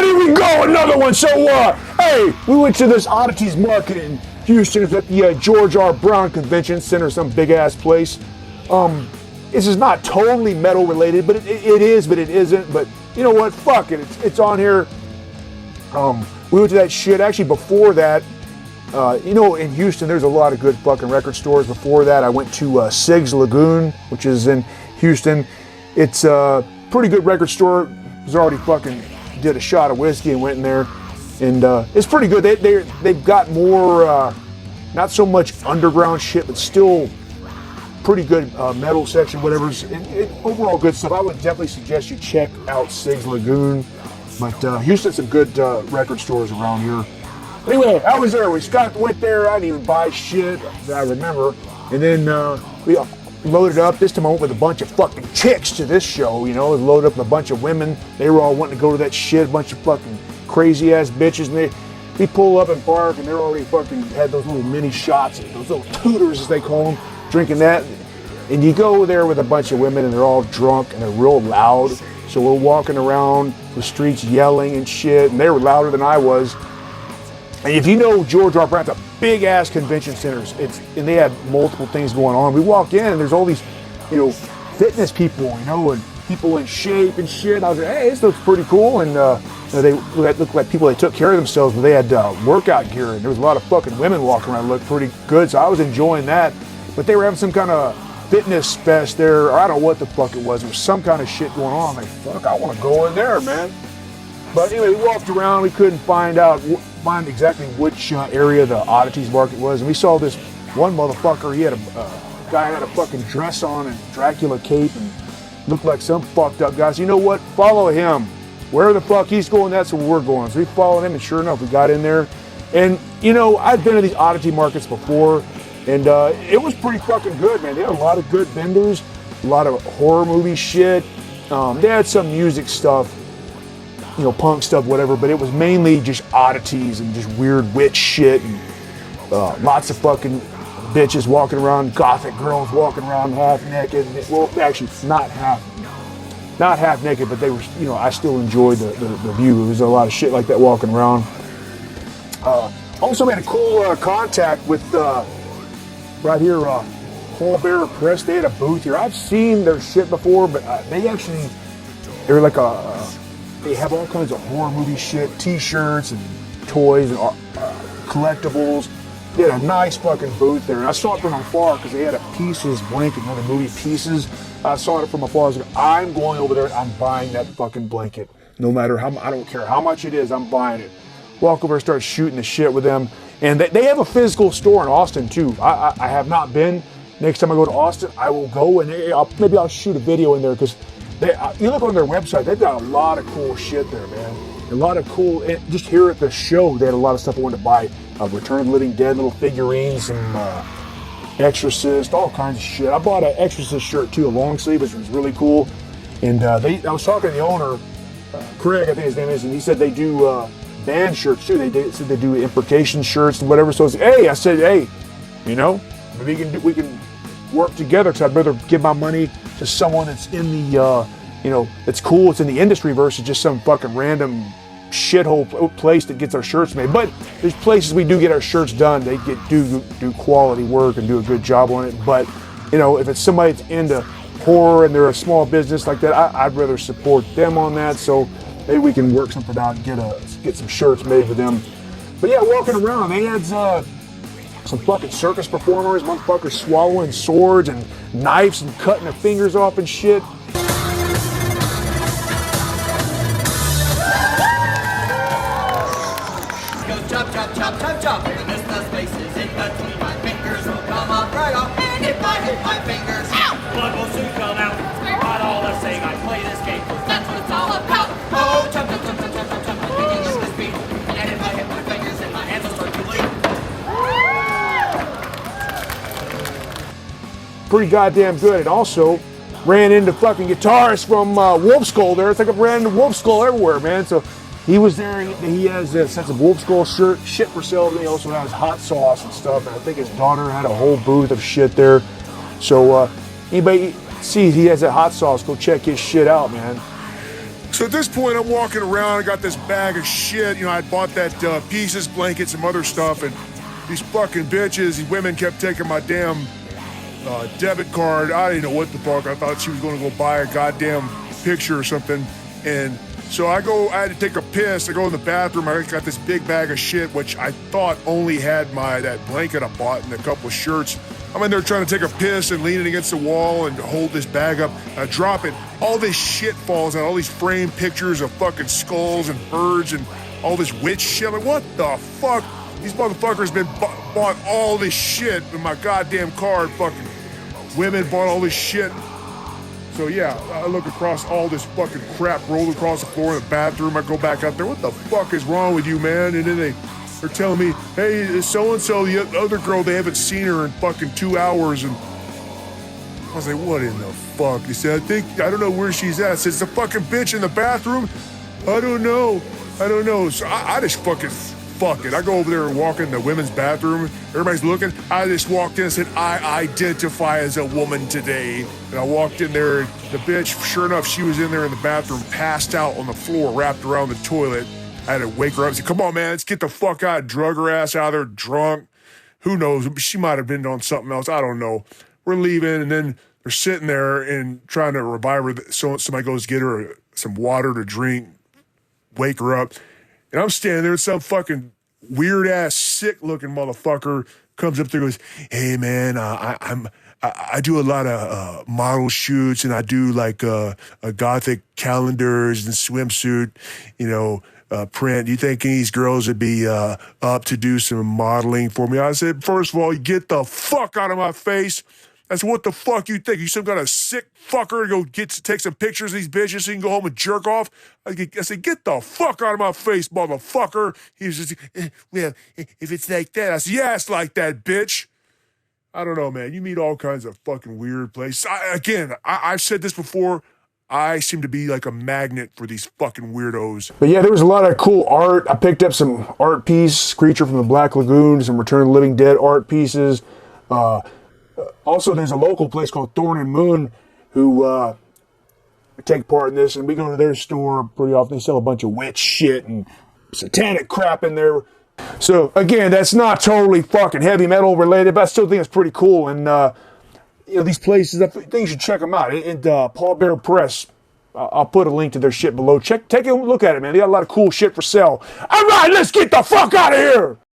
here we go, another one. So, hey, we went to this Oddities Market in Houston. It's at the George R. Brown Convention Center, some big-ass place. This is not totally metal related, but it is, but it isn't. But you know what? Fuck it. It's on here. We went to that shit. Actually, before that, you know, in Houston, there's a lot of good fucking record stores. Before that, I went to Sig's Lagoon, which is in Houston. It's a pretty good record store. I was already fucking did a shot of whiskey and went in there, and it's pretty good. They've got more, not so much underground shit, but still pretty good metal section, whatever. Overall good stuff. I would definitely suggest you check out Sig's Lagoon. But Houston's some good record stores around here. Anyway, I was there. Scott went there. I didn't even buy shit, I remember. And then we loaded up. This time I went with a bunch of fucking chicks to this show, you know. We loaded up with a bunch of women. They were all wanting to go to that shit. A bunch of fucking crazy ass bitches. And we pull up and park, and they're already fucking had those little mini shots, those little tooters as they call them, drinking that. And you go there with a bunch of women, and they're all drunk, and they're real loud. So we're walking around the streets yelling and shit, and they were louder than I was. And if you know George R. Brown, it's a big ass convention center, and they had multiple things going on. We walk in and there's all these, you know, fitness people, you know, and people in shape and shit. I was like, hey, this looks pretty cool. And you know, they looked like people that took care of themselves, but they had workout gear, and there was a lot of fucking women walking around that looked pretty good. So I was enjoying that. But they were having some kind of fitness fest there, or I don't know what the fuck it was. There was some kind of shit going on. I'm like, fuck, I want to go in there, man. But anyway, we walked around. We couldn't find exactly which area the Oddities Market was. And we saw this one motherfucker. He had a guy had a fucking dress on and Dracula cape and looked like some fucked up guy. So you know what? Follow him. Where the fuck he's going, that's where we're going. So we followed him, and sure enough, we got in there. And, you know, I've been to these oddity markets before, and it was pretty fucking good, man. They had a lot of good vendors, a lot of horror movie shit. They had some music stuff, you know, punk stuff, whatever, but it was mainly just oddities and just weird witch shit, and lots of fucking bitches walking around, gothic girls walking around half naked. Well, actually, not half naked, but they were, you know, I still enjoyed the view. There was a lot of shit like that walking around. Also made a cool contact with right here, Paul Bearer Press. They had a booth here. I've seen their shit before, but they're like they have all kinds of horror movie shit, t-shirts and toys and collectibles. They had a nice fucking booth there. And I saw it from afar because they had a Pieces blanket, you know, the movie Pieces. I saw it from afar. I was like, I'm going over there and I'm buying that fucking blanket. No matter how, I don't care how much it is, I'm buying it. Walk over and start shooting the shit with them. And they have a physical store in Austin too. I have not been. Next time I go to Austin, I will go, and maybe I'll shoot a video in there, because you look on their website, they've got a lot of cool shit there, man. A lot of cool, just here at the show, they had a lot of stuff I wanted to buy. Return of the Living Dead, little figurines, some Exorcist, all kinds of shit. I bought an Exorcist shirt too, a long sleeve, which was really cool. And I was talking to the owner, Craig, I think his name is, and he said they do band shirts too. Said they do imprecation shirts and whatever. So I said, hey, you know, maybe we can work together, because I'd rather give my money to someone that's in the, you know, it's cool, it's in the industry, versus just some fucking random shithole place that gets our shirts made. But there's places we do get our shirts done. They do quality work and do a good job on it. But, you know, if it's somebody that's into horror and they're a small business like that, I'd rather support them on that. So maybe we can work something out and get some shirts made for them. But yeah, walking around, they had some fucking circus performers, motherfuckers swallowing swords and knives and cutting their fingers off and shit. Chop, chop, chop, and this the spaces in between my fingers will come up right off. And if I hit my fingers, ow, blood will soon come out. Not all the same, I play this game, cause that's what it's all about. Oh, chop, chop, chop, chop, chop, chop, chop, I'm thinking it's this beat. And if I hit my fingers, then my hands will start to bleed. Pretty goddamn good. And also ran into fucking guitarists from Wolf Skull there. It's like I ran into Wolf Skull everywhere, man. So he was there, and he has a sense of Wolf Skull shit for sale. And he also has hot sauce and stuff. And I think his daughter had a whole booth of shit there. So anybody sees he has that hot sauce, go check his shit out, man. So at this point, I'm walking around. I got this bag of shit. You know, I bought that pieces, blankets, some other stuff, and these fucking bitches, these women kept taking my damn debit card. I didn't know what the fuck. I thought she was going to go buy a goddamn picture or something. And so I had to take a piss. I go in the bathroom. I got this big bag of shit, which I thought only had that blanket I bought and a couple of shirts. I'm in there trying to take a piss and leaning against the wall and hold this bag up. I drop it. All this shit falls out. All these framed pictures of fucking skulls and birds and all this witch shit. I'm like, what the fuck? These motherfuckers bought all this shit in my goddamn card. Fucking women bought all this shit. So yeah, I look across all this fucking crap rolled across the floor in the bathroom. I go back out there. What the fuck is wrong with you, man? And then they're telling me, hey, so-and-so, the other girl, they haven't seen her in fucking 2 hours. And I was like, what in the fuck? He said, I don't know where she's at. I said, it's the fucking bitch in the bathroom? I don't know. So I just fucking, fuck it. I go over there and walk in the women's bathroom. Everybody's looking. I just walked in and said, I identify as a woman today. And I walked in there, and the bitch, sure enough, she was in there in the bathroom, passed out on the floor, wrapped around the toilet. I had to wake her up and say, come on, man, let's get the fuck out. Drug her ass out of there, drunk. Who knows? She might have been on something else. I don't know. We're leaving, and then they're sitting there and trying to revive her. So somebody goes get her some water to drink, wake her up. And I'm standing there, and some fucking weird-ass, sick-looking motherfucker comes up there and goes, hey, man, I do a lot of model shoots, and I do like gothic calendars and swimsuit, print. Do you think any of these girls would be up to do some modeling for me? I said, first of all, you get the fuck out of my face. I said, what the fuck you think? You some kind of sick fucker to go take some pictures of these bitches so you can go home and jerk off? I said, get the fuck out of my face, motherfucker. He was just, well, if it's like that. I said, yeah, it's like that, bitch. I don't know, man. You meet all kinds of fucking weird places. I've said this before. I seem to be like a magnet for these fucking weirdos. But yeah, there was a lot of cool art. I picked up some art piece, Creature from the Black Lagoon, some Return of the Living Dead art pieces. Also, there's a local place called Thorn and Moon who take part in this, and we go to their store pretty often. They sell a bunch of witch shit and satanic crap in there. So again, that's not totally fucking heavy metal related, but I still think it's pretty cool. And these places, I think you should check them out. And Paul Bear Press, I'll put a link to their shit below. Take a look at it, man. They got a lot of cool shit for sale. All right, let's get the fuck out of here.